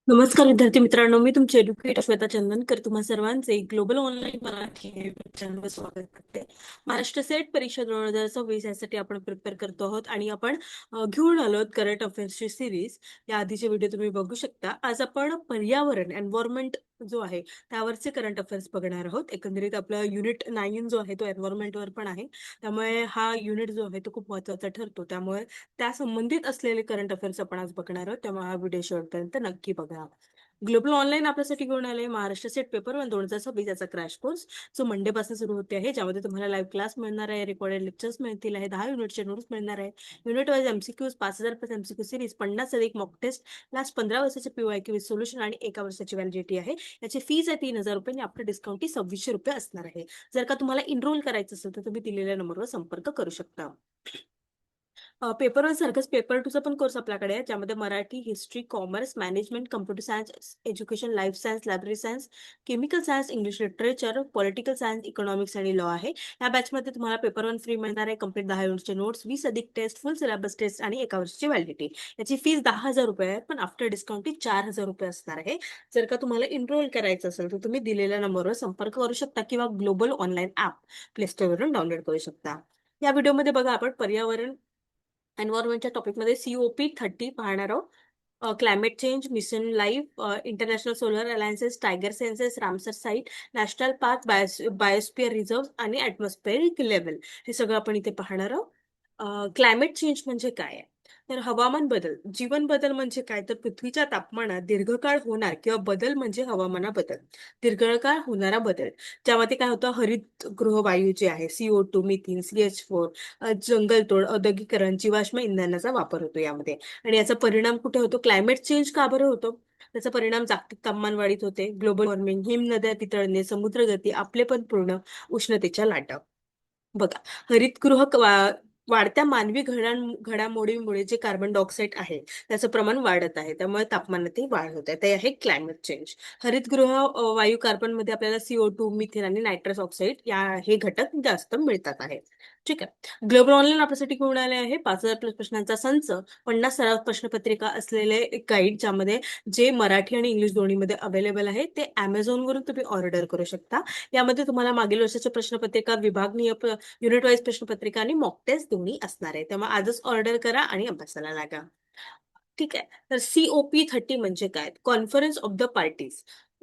नमस्कार विद्यार्थी मित्रांनो, मी तुमची एज्युकेटर श्वेता चंदनकर तुम्हा सर्वांचे ग्लोबल ऑनलाईन मराठी या YouTube चॅनलवर स्वागत करते. महाराष्ट्र सेट परीक्षा 2026 यासाठी आपण प्रिपेअर करतो आहोत आणि आपण घेऊन आलो आहोत करंट अफेअर्सची सिरीज. या आधीचे व्हिडिओ तुम्ही बघू शकता. आज आपण पर्यावरण एन्व्हायरमेंट जो आहे त्यावरचे करंट अफेअर्स बघणार आहोत. एकंदरीत आपला युनिट 9 जो आहे तो एन्व्हायरमेंटवर पण आहे, त्यामुळे हा युनिट जो आहे तो खूप महत्त्वाचा ठरतो. त्यामुळे त्या संबंधित असलेले करंट अफेअर्स आपण आज बघणार आहोत, त्यामुळे हा व्हिडिओ शेवटपर्यंत नक्की बघा. ग्लोबल ऑनलाईन आपल्यासाठी घेऊन आले महाराष्ट्र सेट पेपर 1 2026 याचा क्रॅश कोर्स जो मंडे पासून सुरू होते आहे, ज्यामध्ये तुम्हाला लाईव्ह क्लास मिळणार आहे, रेकॉर्डेड लेक्चर्स मिळतील आहे, 10 युनिटचे नोट्स मिळणार आहे, unit wise MCQs 5000 plus MCQ series 50 अधिक मॉक टेस्ट, लास्ट 15 वर्षाचे पीवायक्यू विथ सोल्युशन आणि 1 वर्षाची व्हॅलिडिटी आहे. याची फीज आहे 3000 रुपये आणि आफ्टर डिस्काउंट 2600 रुपये असणार आहे. जर का तुम्हाला इनरोल करायचं असेल तर तुम्ही दिलेल्या नंबरवर संपर्क करू शकता. पेपर वन सारखंच पेपर टूचा पण कोर्स आपल्याकडे आहे, ज्यामध्ये Marathi, history, commerce, management, computer science, education, life science, library science, chemical science, English literature, political science, economics आणि लॉ आहे. या बॅचमध्ये तुम्हाला पेपर वन फ्री मिळणार आहे. कंप्लीट 10 युनिटचे नोट्स, 20 अधिक टेस्ट, फुल सिलेबस टेस्ट आणि 1 वर्षाची व्हॅलिडिटी. याची फीस 10,000 रुपये आहे, पण आफ्टर डिस्काउंट ती 4,000 रुपये असणार आहे. जर का तुम्हाला इनरोल करायचं असेल तर तुम्ही दिलेल्या नंबरवर संपर्क करू शकता किंवा ग्लोबल ऑनलाईन ॲप प्ले स्टोअरवरून डाउनलोड करू शकता. या व्हिडिओमध्ये बघा आपण पर्यावरण एन्व्हायरमेंटच्या टॉपिकमध्ये COP30 पाहणार आहोत. Climate change, mission life, international solar alliances, tiger census, Ramsar site, national park, biosphere reserve आणि ॲटमॉस्फेरिक लेवल हे सगळं आपण इथे पाहणार आहोत. क्लायमेट चेंज म्हणजे काय आहे? तर हवामान बदल, जीवन बदल म्हणजे काय? तर पृथ्वीच्या तापमानात दीर्घकाळ होणार किंवा बदल म्हणजे हवामाना बदल. दीर्घकाळ होणारा बदल, ज्यामध्ये काय होतं, हरितगृह वायू जे आहे CO2, मिथेन, CH4, जंगलतोड, औद्योगिकरण, जीवाश्म इंधनाचा वापर होतो यामध्ये. आणि याचा परिणाम कुठे होतो? क्लायमेट चेंज का बरं होतो? त्याचा परिणाम जागतिक तापमान वाढीत होते, ग्लोबल वॉर्मिंग, हिमनद्या पितळणे, समुद्रगती, आपले पण पूर्ण उष्णतेच्या लाटा. बघा, हरितगृह वाढत्या मानवी घडामोडीमुळे जे कार्बन डायऑक्साईड आहे त्याचं प्रमाण वाढत आहे, त्यामुळे तापमानातही वाढ होत आहे. ते आहे क्लायमेट चेंज. हरितगृह वायू कार्बनमध्ये आपल्याला CO2, मिथेन आणि नायट्रस ऑक्साईड या हे घटक जास्त मिळतात आहे. ठीक आहे. ग्लोबल ऑनलाईन आपल्यासाठी घेऊन आले आहे 5,000 प्लस प्रश्नांचा संच, 50 सराव प्रश्नपत्रिका असलेले एक गाईड, ज्यामध्ये जे मराठी आणि इंग्लिश दोन्हीमध्ये अवेलेबल आहे. ते Amazon वरून तुम्ही ऑर्डर करू शकता. यामध्ये तुम्हाला मागील वर्षाच्या प्रश्नपत्रिका, विभागनीय युनिट वाईज प्रश्नपत्रिका आणि मॉक टेस्ट दोन्ही असणार आहे. त्यामुळे आजच ऑर्डर करा आणि अभ्यासाला लागा. ठीक आहे. तर COP30 म्हणजे काय? कॉन्फरन्स ऑफ द पार्टीज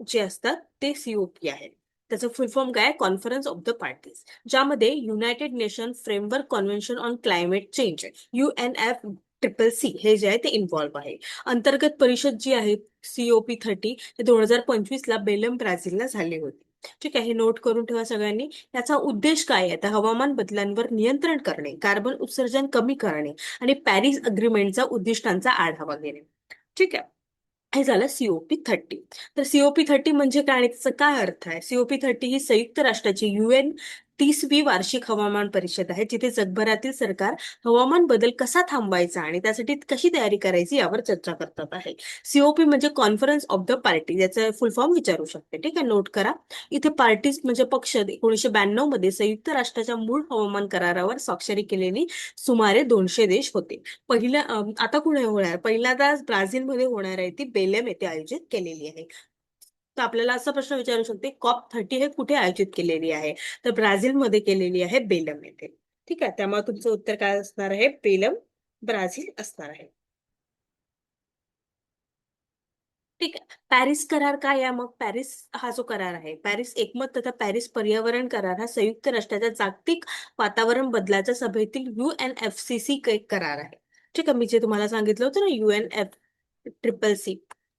जे असतात ते COP आहे. त्याचं फुल फॉर्म काय? कॉन्फरन्स ऑफ द पार्टीज, ज्यामध्ये United nation framework convention on climate change UNFCCC हे जे आहे ते इन्व्हॉल्व्ह आहे. अंतर्गत परिषद जी आहे COP30 हे 2025 ला बेलम ब्राझीलला झाली होती. ठीक आहे, हे नोट करून ठेवा सगळ्यांनी. याचा उद्देश काय आहे? तर हवामान बदलांवर नियंत्रण करणे, कार्बन उत्सर्जन कमी करणे आणि पॅरिस अग्रीमेंटचा उद्दिष्टांचा आढावा घेणे. ठीक आहे. हे झालं COP30. तर COP30 म्हणजे काय आणि त्याचा काय अर्थ आहे? COP30 ही संयुक्त राष्ट्राची UN 30वी वार्षिक हवामान परिषद आहे, जिथे जगभरातील सरकार हवामान बदल कसा थांबवायचा आणि त्यासाठी कशी तयारी करायची यावर चर्चा करतात आहे. COP म्हणजे कॉन्फरन्स ऑफ द पार्टी, याचा फुल फॉर्म विचारू शकते. ठीक आहे, नोट करा. इथे पार्टीज म्हणजे पक्ष 1992 मध्ये संयुक्त राष्ट्राच्या मूळ हवामान करारावर स्वाक्षरी केलेली सुमारे 200 देश होते. आता कुठे होणार? पहिल्यांदा ब्राझीलमध्ये होणार आहे, ती बेलेम येथे आयोजित केलेली आहे. तर आपल्याला असा प्रश्न विचारू शकते, COP30 हे कुठे आयोजित केलेली आहे? तर ब्राझीलमध्ये केलेली आहे, बेलम येथे. ठीक आहे, त्यामुळे तुमचं उत्तर काय असणार आहे? बेलम, ब्राझील असणार आहे. ठीक आहे. पॅरिस करार काय आहे मग? पॅरिस हा जो करार आहे, पॅरिस एकमत तथा पॅरिस पर्यावरण करार हा संयुक्त राष्ट्राच्या जागतिक वातावरण बदलाच्या सभेतील UNFCCC करार आहे. ठीक आहे, मी जे तुम्हाला सांगितलं होतं ना, UNFCCC,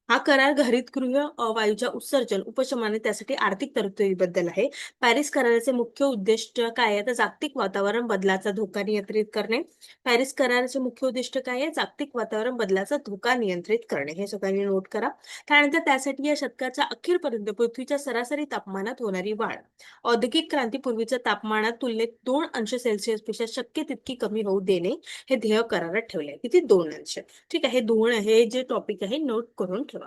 हा करार हरितगृह वायूच्या उत्सर्जन, उपशमन आणि त्यासाठी आर्थिक तरतुदीबद्दल आहे. पॅरिस कराराचे मुख्य उद्दिष्ट काय आहे? तर जागतिक वातावरण बदलाचा धोका नियंत्रित करणे. पॅरिस कराराचे मुख्य उद्दिष्ट काय आहे? जागतिक वातावरण बदलाचा धोका नियंत्रित करणे. हे सगळ्यांनी नोट करा. त्यानंतर त्यासाठी या शतकाच्या अखेरपर्यंत पृथ्वीच्या सरासरी तापमानात होणारी वाढ, औद्योगिक क्रांतीपूर्वीच्या तापमानात तुलनेत 2 अंश सेल्सिअस पेक्षा शक्य तितकी कमी होऊ देणे, हे ध्येय करारात ठेवले. किती? 2 अंश. ठीक आहे, हे जे टॉपिक आहे नोट करून ठेवा.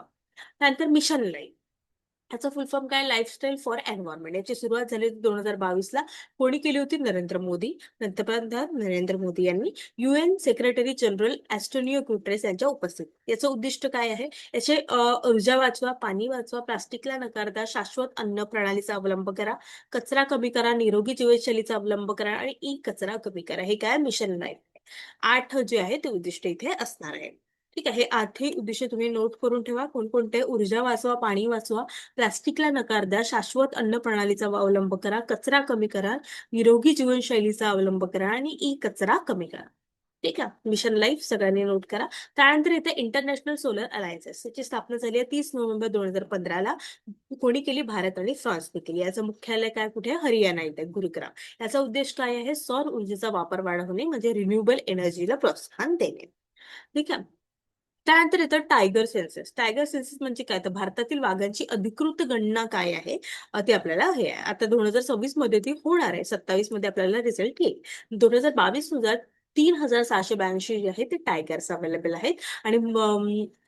त्यानंतर मिशन लाईफ. ह्याचा फुल फॉर्म काय? Lifestyle for environment. याची सुरुवात झाली 2022 ला. कोणी केली होती? नरेंद्र मोदी, पंतप्रधान नरेंद्र मोदी यांनी UN सेक्रेटरी जनरल एस्टोनियो गुटेरेस यांच्या उपस्थितीत. याचं उद्दिष्ट काय आहे? याचे ऊर्जा वाचवा, पाणी वाचवा, प्लास्टिकला नकारता, शाश्वत अन्न प्रणालीचा अवलंब करा, कचरा कमी करा, निरोगी जीवनशैलीचा अवलंब करा आणि ई कचरा कमी करा. हे काय? Mission life. 8 जे आहे ते उद्दिष्ट इथे असणार आहे. ठीक आहे. हे 8ही उद्दिष्ट तुम्ही नोट करून ठेवा. कोणकोणते? ऊर्जा वाचवा, पाणी वाचवा, प्लास्टिकला नकार द्या, शाश्वत अन्न प्रणालीचा अवलंब करा, कचरा कमी करा, निरोगी जीवनशैलीचा अवलंब करा आणि ई कचरा कमी करा. ठीक आहे. मिशन लाईफ सगळ्यांनी नोट करा. त्यानंतर इथे इंटरनॅशनल सोलर अलायन्सेस याची स्थापना झाली आहे 30 नोव्हेंबर 2015 ला. कोणी केली? भारत आणि फ्रान्सने केली. याचं मुख्यालय काय? कुठे? हरियाणा इथे, गुरुग्राम. याचा उद्देश काय आहे? सौर ऊर्जेचा वापर वाढवणे, म्हणजे रिन्युएबल एनर्जीला प्रोत्साहन देणे. ठीक आहे. त्यानंतर येतं टायगर सेन्सस. टायगर सेन्सस म्हणजे काय? तर भारतातील वाघांची अधिकृत गणना काय आहे ते आपल्याला हे आहे. आता 2026 मध्ये ती होणार आहे. 27 मध्ये आपल्याला रिझल्ट येईल. 2022 नुसार 3682 जे आहे ते टायगर्स अवेलेबल आहेत आणि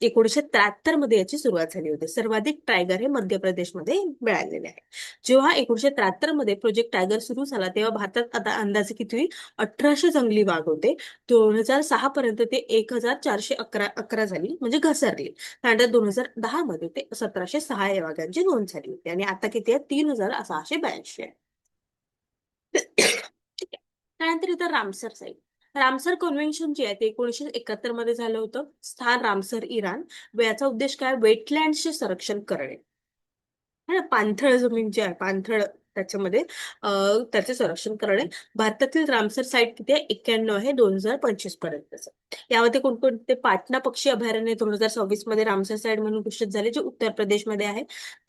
1973 मध्ये याची सुरुवात झाली होती. सर्वाधिक टायगर हे मध्य प्रदेशमध्ये मिळालेले आहे. जेव्हा 1973 मध्ये प्रोजेक्ट टायगर सुरू झाला तेव्हा भारतात आता अंदाजे किती? 1800 जंगली वाघ होते. 2006 पर्यंत ते 1411 झाली, म्हणजे घसरली. त्यानंतर 2010 मध्ये ते 1706 या वाघांची नोंद झाली होती आणि आता किती आहे? 3682 आहे. ठीक आहे. त्यानंतर इथं रामसर साईट. रामसर कन्व्हेन्शन जे आहे ते 1971 मध्ये झालं होतं. स्थान रामसर, इराण. याचा उद्देश काय? वेटलँडचे संरक्षण करणे. है ना, पाणथळ जमीन जी आहे, पाणथळ त्याच्यामध्ये त्याचे संरक्षण करणे. भारतातील रामसर साईट किती आहे? 91 आहे 2025 पर्यंतच. यामध्ये कोणकोणते? पाटणा पक्षी अभयारण्य 2026 मध्ये रामसर साईट म्हणून घोषित झाले, जे उत्तर प्रदेशमध्ये आहे.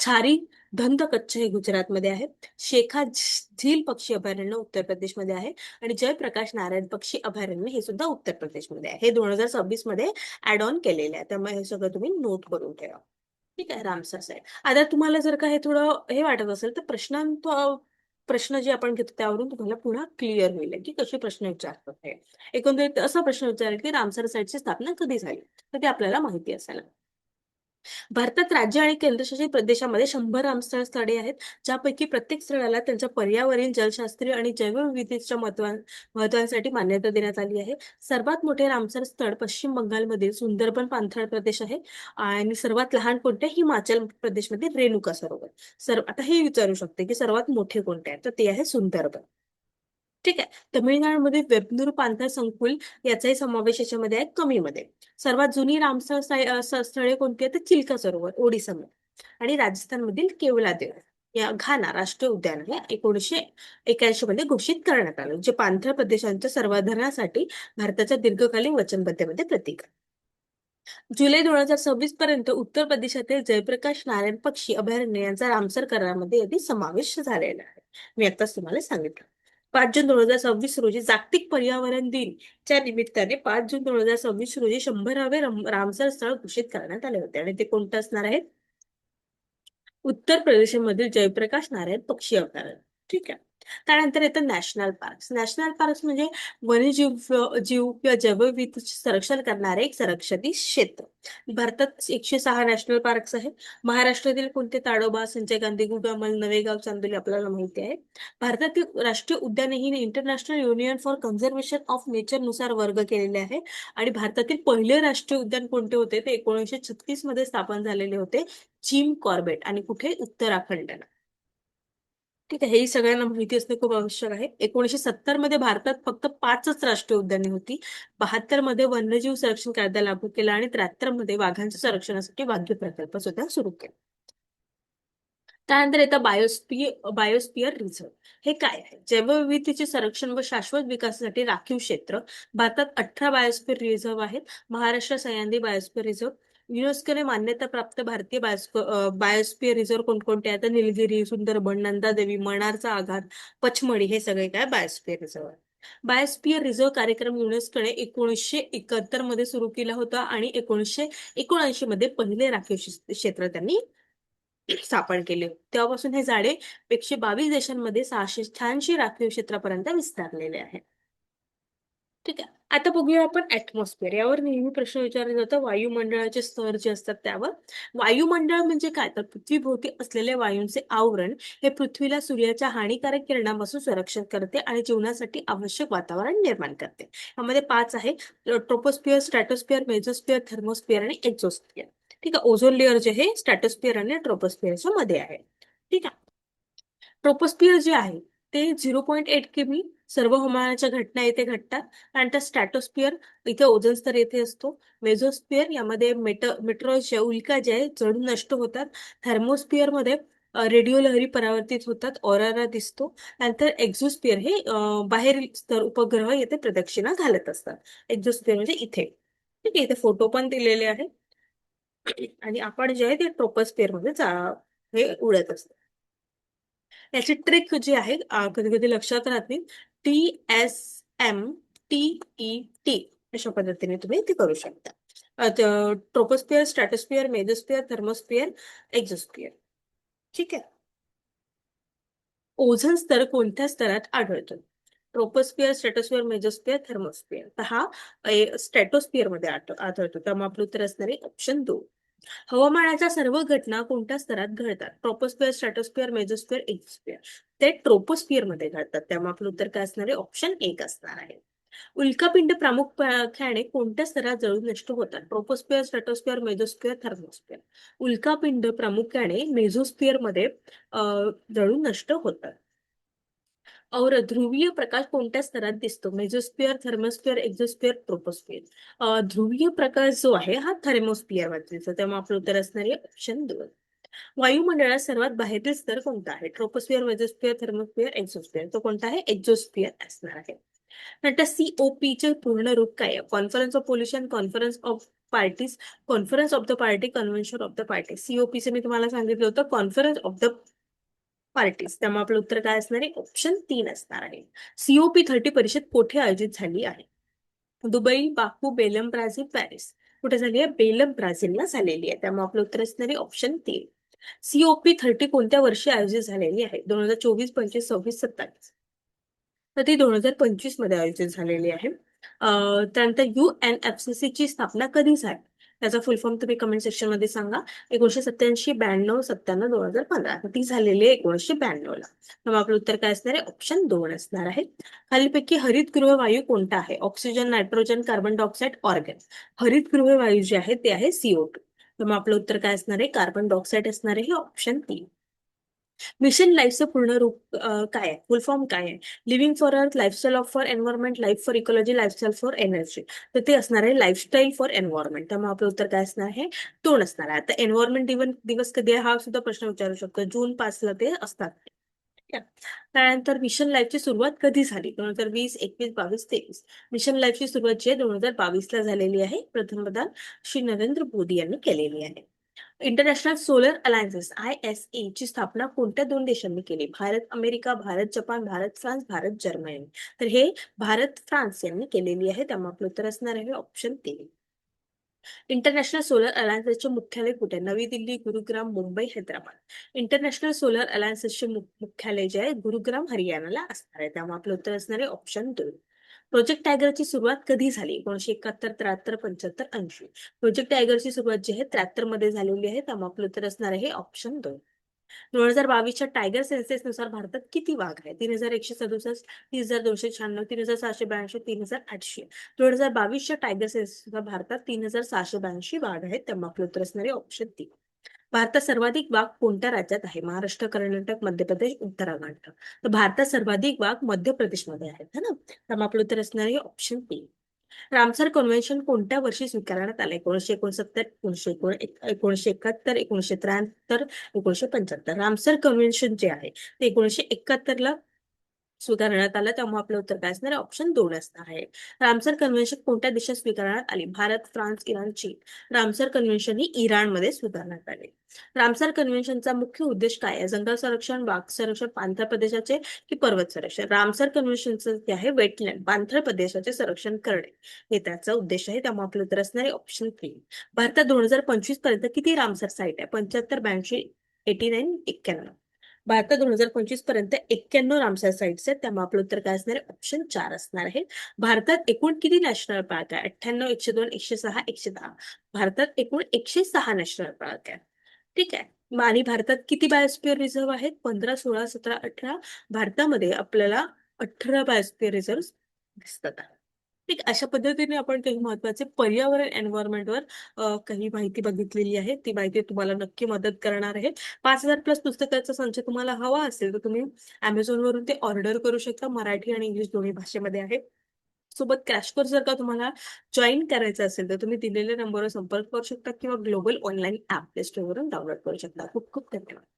छारी धंद कच्छ हे गुजरातमध्ये आहे. शेखा झील पक्षी अभयारण्य उत्तर प्रदेशमध्ये आहे आणि जयप्रकाश नारायण पक्षी अभयारण्य हे सुद्धा उत्तर प्रदेशमध्ये आहे. हे 2026 मध्ये ऍड ऑन केलेले आहे. त्यामुळे हे सगळं तुम्ही नोट करून ठेवा. ठीक आहे. Ramsar site. आता तुम्हाला जर का हे थोडं हे वाटत असेल तर प्रश्न जे आपण घेतो त्यावरून तुम्हाला पुन्हा क्लिअर होईल की कसे प्रश्न विचारतात हे. एकंदरीत असा प्रश्न विचारेल की रामसर साईटची स्थापना कधी झाली, तर ते आपल्याला माहिती असायला. भारतात राज्य आणि केंद्रशासित प्रदेशामध्ये 100 रामसर स्थळे आहेत, ज्यापैकी प्रत्येक स्थळाला त्यांच्या पर्यावरण, जलशास्त्रीय आणि जैवविविधतेच्या महत्वासाठी मान्यता देण्यात आली आहे. सर्वात मोठे रामसर स्थळ पश्चिम बंगालमधील सुंदरबन पाणथळ प्रदेश आहे आणि सर्वात लहान कोणते? हिमाचल प्रदेशमधील रेणुका सरोवर. आता हे विचारू शकते की सर्वात मोठे कोणते आहे, तर ते आहे सुंदरबन. ठीक आहे. तमिळनाडूमध्ये वेपनूर पाणथळ संकुल याचाही समावेश याच्यामध्ये आहे कमीमध्ये. सर्वात जुनी रामसर स्थळे कोणती आहेत? तर चिल्का सरोवर ओडिसामध्ये. आणि राजस्थानमधील केवलादेव या घाना राष्ट्रीय उद्यान हे 1981 मध्ये घोषित करण्यात आलं, जे पाणथळ प्रदेशांच्या संवर्धनासाठी भारताच्या दीर्घकालीन वचनबद्धतेमध्ये प्रतीक आहे. जुलै 2026 पर्यंत उत्तर प्रदेशातील जयप्रकाश नारायण पक्षी अभयारण्य यांचा रामसर करारामध्ये यादी समावेश झालेला आहे. मी आताच तुम्हाला सांगितलं. 5 जून 2026 रोजी जागतिक पर्यावरण दिन च्या निमित्ताने 5 जून 2026 रोजी 100वे रामसर स्थळ घोषित करण्यात आले होते आणि ते कोणतं असणार आहे? उत्तर प्रदेशमधील जयप्रकाश नारायण पक्षी अभयारण्य. ठीक आहे. त्यानंतर येतं नॅशनल पार्क. नॅशनल पार्क म्हणजे जीव किंवा जैवविविधतेचे संरक्षण करणारे एक संरक्षित क्षेत्र. भारतात 106 नॅशनल पार्क्स आहेत. महाराष्ट्रातील कोणते? ताडोबा, संजय गांधी, गुगामल, नवेगाव, चांदोली आपल्याला माहिती आहे. भारतातील राष्ट्रीय उद्याने ही International Union for Conservation of Nature नुसार वर्ग केलेले आहे आणि भारतातील पहिले राष्ट्रीय उद्यान कोणते होते? ते 1936 मध्ये स्थापन झालेले होते, जिम कॉर्बेट. आणि कुठे? उत्तराखंडला. ठीक आहे. हे सगळ्यांना माहिती असणे खूप आवश्यक आहे. 1970 मध्ये भारतात फक्त 5च राष्ट्रीय उद्याने होती. 72 मध्ये वन्यजीव संरक्षण कायदा लागू केला आणि 73 मध्ये वाघांच्या संरक्षणासाठी वाघ्य प्रकल्प सुद्धा सुरू केला. त्यानंतर येतं बायोस्पियर रिझर्व. हे काय आहे? जैवविविधतेचे संरक्षण व शाश्वत विकासासाठी राखीव क्षेत्र. भारतात 18 बायोस्पियर रिझर्व आहेत. Maharashtra Sahyadri biosphere reserve. युनेस्कोने मान्यता प्राप्त भारतीय बायोस्पियर रिझर्व कोणकोणते आहेत? निलगिरी, सुंदरबन, नंदादेवी, मनारचा आघात, पचमढी हे सगळे काय? बायोस्पियर रिझर्व आहे. बायोस्पियर रिझर्व कार्यक्रम युनेस्कोने 1971 मध्ये सुरू केला होता आणि 1979 मध्ये पहिले राखीव क्षेत्र त्यांनी स्थापन केले. तेव्हापासून हे झाडे 122 देशांमध्ये 686 राखीव क्षेत्रापर्यंत विस्तारलेले आहे. ठीक आहे. आता बघूया आपण ऍटमॉस्फिअर. यावर नेहमी प्रश्न विचारला जातो वायुमंडळाचे स्तर जे असतात त्यावर. वायुमंडळ म्हणजे काय? तर पृथ्वीभोवती असलेले वायूंचे आवरण हे पृथ्वीला सूर्याच्या हानिकारक किरणांपासून संरक्षण करते आणि जीवनासाठी आवश्यक वातावरण निर्माण करते. यामध्ये 5 आहे: ट्रोपोस्फिअर, स्ट्रॅटोस्फिअर, मेझोस्फिअर, थर्मोस्फिअर आणि एक्झोस्फिअर. ठीक आहे. ओझोन लेअर जे हे स्ट्रॅटोस्फिअर आणि ट्रोपोस्फिअरच्या मध्ये आहे. ठीक आहे. ट्रोपोस्फिअर जे आहे ते 0.8 किमी सर्व हवामानाच्या घटना येथे घडतात. त्यानंतर स्ट्रॅटोस्फिअर, इथे ओझोन स्तर येथे असतो. मेझोस्फिअर, यामध्ये मेट्रॉच्या उल्का जे आहे जळून नष्ट होतात. थर्मोस्फिअर मध्ये रेडिओ लहरी परावर्तित होतात, ऑरोरा दिसतो. त्यानंतर एक्झोस्फिअर हे बाहेरील स्तर उपग्रह येथे प्रदक्षिणा घालत असतात. एक्झोस्फिअर म्हणजे इथे. ठीक आहे. इथे फोटो पण दिलेले आहे. आणि आपण जे आहे ते ट्रोपोस्फिअर मध्ये हे उडत असतो. याची ट्रिक जी आहे कधी कधी लक्षात राहत नाही. TSMTET अशा पद्धतीने तुम्ही ते करू शकता. ट्रोपोस्फिअर, स्ट्रॅटोस्फिअर, मेझोस्फिअर, थर्मोस्फिअर, एक्झोस्फिअर. ठीक आहे. ओझोन स्तर कोणत्या स्तरात आढळतो? ट्रोपोस्फिअर, स्ट्रॅटोस्फिअर, मेझोस्फिअर, थर्मोस्फिअर. तर हा स्ट्रॅटोस्फिअर मध्ये आढळतो. त्यामुळे आपलं उत्तर असणार आहे ऑप्शन 2. हवामानाच्या सर्व घटना कोणत्या स्तरात घडतात? ट्रोपोस्फिअर, स्ट्रॅटोस्फिअर, मेझोस्फिअर, एक्झोस्फिअर. ते ट्रोपोस्फिअर मध्ये घडतात. त्यामुळे आपलं उत्तर काय असणार आहे? ऑप्शन 1 असणार आहे. उल्कापिंड प्रामुख्याने कोणत्या स्तरात जळून नष्ट होतात? ट्रोपोस्फिअर, स्ट्रॅटोस्फिअर, मेझोस्फिअर, थर्मोस्फिअर. उल्कापिंड प्रामुख्याने मेझोस्फिअर मध्ये जळून नष्ट होतात. और ध्रुवीय प्रकाश कोणत्या स्तरात दिसतो? मेझोस्फिअर, थर्मोस्फिअर, एक्झोस्फिअर, ट्रोपोस्फिअर. ध्रुवीय प्रकाश जो आहे हा थर्मोस्फिअर मध्ये दिसतो. त्यामुळे आपलं उत्तर असणार आहे ऑप्शन 2. वायुमंडळात सर्वात बाहेरील स्तर कोणता आहे? ट्रोपोस्फिअर, मेझोस्फिअर, थर्मोस्फिअर, एक्झोस्फिअर. तो कोणता आहे? एक्झोस्फिअर असणार आहे. नंतर COP चे पूर्ण रूप काय आहे? Conference of pollution, conference of parties, conference of the party, convention of the party. COP चे मी तुम्हाला सांगितलं होतं कॉन्फरन्स ऑफ द पार्टीज. त्यामुळे आपलं उत्तर काय असणार आहे? ऑप्शन 3 असणार आहे. COP30 परिषद कोठे आयोजित झाली आहे? Dubai, Baku, Belem, Brazil, Paris. कुठे झाली आहे? बेलम, ब्राझीलला झालेली आहे. त्यामुळे आपलं उत्तर असणार आहे ऑप्शन 3. COP30 कोणत्या वर्षी आयोजित झालेली आहे? 2024, 25, 26, 27. तर ती 2025 मध्ये आयोजित झालेली आहे. त्यानंतर UNFCCC ची स्थापना कधी झाली? त्याचा फुल फॉर्म तुम्ही कमेंट सेक्शन मध्ये सांगा. 1987, 92, 97, 2015. ती झालेली आहे 1992 ला. मग आपलं उत्तर काय असणार आहे? ऑप्शन 2 असणार आहे. खालीलपैकी हरितगृह वायू कोणता आहे? Oxygen, nitrogen, carbon dioxide, organ. हरितगृह वायू जे आहे ते आहे CO2. तर मग आपलं उत्तर काय असणार आहे? कार्बन डायऑक्साईड असणार आहे ऑप्शन 3. मिशन लाईफचं पूर्ण रूप काय आहे? फुल फॉर्म काय आहे? Living for earth, lifestyle of for environment, life for ecology, lifestyle for energy. तर ते असणार आहे लाईफस्टाईल फॉर एन्व्हायरमेंट. त्यामुळे आपलं उत्तर काय असणार आहे? 2 असणार आहे. आता एन्व्हायरमेंट दिवस कधी आहे हा सुद्धा प्रश्न विचारू शकतो. जून 5 ला ते असतात. ठीक आहे. त्यानंतर मिशन लाईफची सुरुवात कधी झाली? 2020, 21, 22, 23. मिशन लाईफची सुरुवात जी आहे 2022 ला झालेली आहे. पंतप्रधान श्री नरेंद्र मोदी यांनी केलेली आहे. इंटरनॅशनल सोलर अलायन्सेस ISA ची स्थापना कोणत्या 2 देशांनी केली? Bharat, America, Bharat, Japan, Bharat, France, Bharat, Germany. तर हे भारत, फ्रान्स यांनी केलेली आहे. त्यामुळे आपलं उत्तर असणार आहे ऑप्शन 3. इंटरनॅशनल सोलर अलायन्सेसचे मुख्यालय कुठे? नवी दिल्ली, गुरुग्राम, मुंबई, हैदराबाद. इंटरनॅशनल सोलर अलायन्सेसचे मुख्यालय जे आहे गुरुग्राम, हरियाणाला असणार आहे. त्यामुळे आपलं उत्तर असणार आहे ऑप्शन 2. प्रोजेक्ट टायगरची सुरुवात कधी झाली? 1971, 73, 75, 80. प्रोजेक्ट टायगरची सुरुवात जी आहे 73 मध्ये झालेली आहे. त्यामुळे आपलं उत्तर असणार आहे ऑप्शन 2. 2022च्या टायगर सेन्सेस नुसार भारतात किती वाघ आहे? 3167, 3296, 3782, 3800. 2022च्या टायगर सेन्सेस नुसार भारतात 3682 वाघ आहेत. त्यामुळे आपलं उत्तर असणार आहे ऑप्शन 3. भारतात सर्वाधिक वाघ कोणत्या राज्यात आहे? महाराष्ट्र, कर्नाटक, मध्य प्रदेश, उत्तराखंड. तर भारतात सर्वाधिक वाघ मध्य प्रदेशमध्ये आहेत, है ना? त्यामुळे आपलं उत्तर असणार आहे ऑप्शन 3. रामसर कन्व्हेन्शन कोणत्या वर्षी स्वीकारण्यात आले? 1969, 1971, 1973, 1975. रामसर कन्व्हेन्शन जे आहे ते 1971 ला स्वीकारण्यात आलं. त्यामुळे आपलं उत्तर काय असणार आहे? ऑप्शन 2 असणार आहे. रामसर कन्व्हेन्शन कोणत्या देशात स्वीकारण्यात आली? भारत, फ्रान्स, इराण, चीन. रामसर कन्व्हेन्शन ही इराणमध्ये स्वीकारण्यात आले. रामसर कन्व्हेन्शनचा मुख्य उद्देश काय आहे? जंगल संरक्षण, वाघ संरक्षण, पाणथळ प्रदेशाचे की पर्वत संरक्षण? रामसर कन्व्हेन्शनचं जे आहे वेटलँड, पाणथळ प्रदेशाचे संरक्षण करणे हे त्याचा उद्देश आहे. त्यामुळे आपलं उत्तर असणार आहे ऑप्शन 3. भारतात 2025 पर्यंत किती रामसर साईट आहे? 75, 82, 89, 91. भारतात 2025 पर्यंत 91 रामसर साइट्स आहेत. त्यामुळे आपलं उत्तर काय असणार आहे? ऑप्शन 4 असणार आहे. भारतात एकूण किती नॅशनल पार्क आहे? 98, 102, 106, 110. भारतात एकूण 106 नॅशनल पार्क आहे. ठीक आहे. आणि भारतात किती बायोस्फिअर रिझर्व्ह आहेत? 15, 16, 17, 18. भारतामध्ये आपल्याला 18 बायोस्फिअर रिझर्व्ह दिसतात. ठीक आहे. अशा पद्धतीने आपण काही महत्वाचे पर्यावरण एन्व्हायरमेंटवर काही माहिती बघितलेली आहे. ती माहिती तुम्हाला नक्की मदत करणार आहे. 5,000 प्लस पुस्तकाचा संच तुम्हाला हवा असेल तर तुम्ही Amazonवरून ते ऑर्डर करू शकता. मराठी आणि इंग्लिश दोन्ही भाषेमध्ये आहे. सोबत क्रॅश कोर्स जर का तुम्हाला जॉईन करायचं असेल तर तुम्ही दिलेल्या नंबरवर संपर्क करू शकता किंवा ग्लोबल ऑनलाईन ॲप प्ले स्टोअरवरून डाउनलोड करू शकता. खूप खूप धन्यवाद.